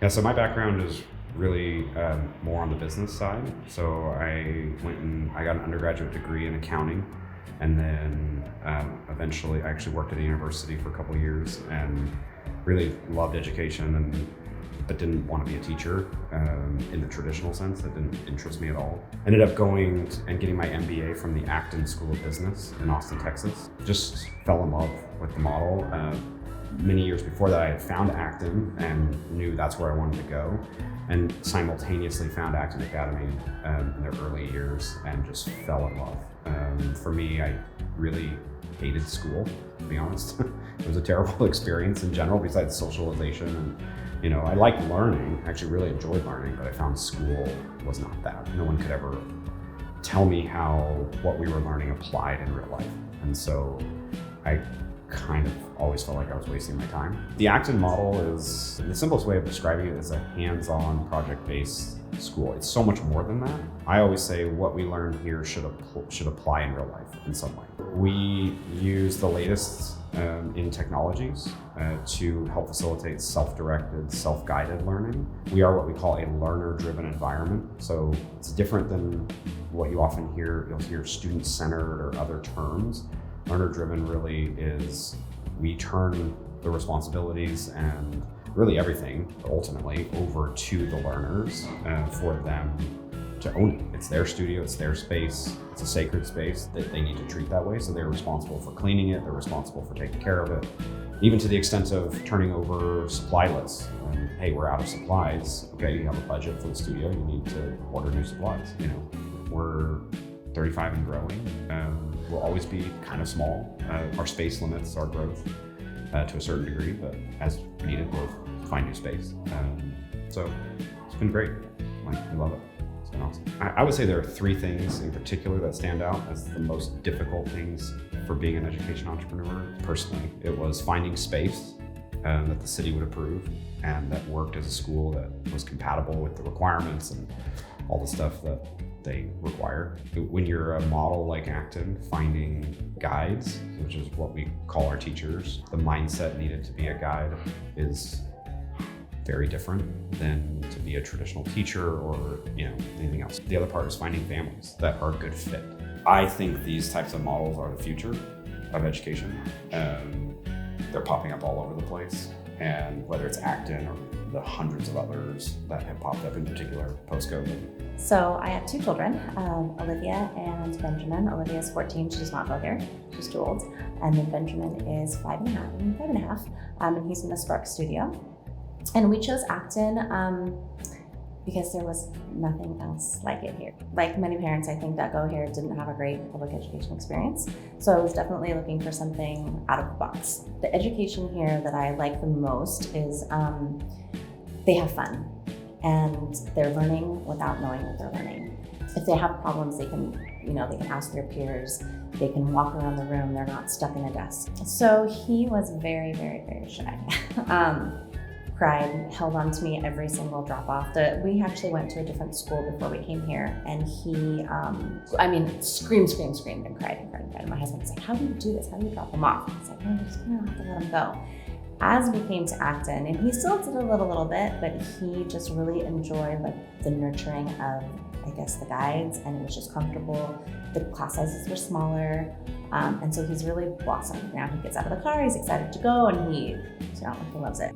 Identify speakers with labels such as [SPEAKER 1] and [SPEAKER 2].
[SPEAKER 1] Yeah, so my background is really more on the business side. So I got an undergraduate degree in accounting, and then eventually I actually worked at a university for a couple of years and really loved education, but didn't want to be a teacher in the traditional sense. That didn't interest me at all. Ended up going and getting my MBA from the Acton School of Business in Austin, Texas. Just fell in love with the model. Many years before that, I had found Acton and knew that's where I wanted to go, and simultaneously found Acton Academy in their early years and just fell in love. For me, I really hated school, to be honest. It was a terrible experience in general, besides socialization. And I liked learning, actually really enjoyed learning, but I found school was not that. No one could ever tell me how what we were learning applied in real life. And so I kind of always felt like I was wasting my time. The Acton model is, the simplest way of describing it is a hands-on project-based school. It's so much more than that. I always say what we learn here should apply in real life in some way. We use the latest in technologies to help facilitate self-directed, self-guided learning. We are what we call a learner-driven environment. So it's different than what you often hear. You'll hear student-centered or other terms. Learner-driven really is, we turn the responsibilities and really everything ultimately over to the learners for them to own it. It's their studio, it's their space, it's a sacred space that they need to treat that way. So they're responsible for cleaning it, they're responsible for taking care of it, even to the extent of turning over supply lists. Hey, we're out of supplies. Okay, you have a budget for the studio, you need to order new supplies. We're 35 and growing. We'll always be kind of small. Our space limits our growth to a certain degree, but as needed, we'll find new space. So it's been great. We love it. It's been awesome. I would say there are three things in particular that stand out as the most difficult things for being an education entrepreneur. Personally, it was finding space that the city would approve and that worked as a school that was compatible with the requirements and all the stuff that they require. When you're a model like Acton, finding guides, which is what we call our teachers, the mindset needed to be a guide is very different than to be a traditional teacher or anything else. The other part is finding families that are a good fit. I think these types of models are the future of education. They're popping up all over the place, and whether it's Acton or the hundreds of others that have popped up in particular post-COVID.
[SPEAKER 2] So I have two children, Olivia and Benjamin. Olivia is 14, she does not go here, she's too old. And then Benjamin is 5.5, and he's in the Spark studio. And we chose Acton because there was nothing else like it here. Like many parents, I think, that go here didn't have a great public education experience. So I was definitely looking for something out of the box. The education here that I like the most is they have fun and they're learning without knowing that they're learning. If they have problems, they can ask their peers, they can walk around the room, they're not stuck in a desk. So he was very, very, very shy. Cried, held on to me every single drop off. We actually went to a different school before we came here, and he, screamed and cried. And my husband was like, how do you do this? How do you drop him off? I was like, I'm just gonna have to let him go. As we came to Acton, and he still did a little bit, but he just really enjoyed the nurturing of, I guess, the guides, and it was just comfortable. The class sizes were smaller, and so he's really blossomed. Now he gets out of the car, he's excited to go, and he loves it.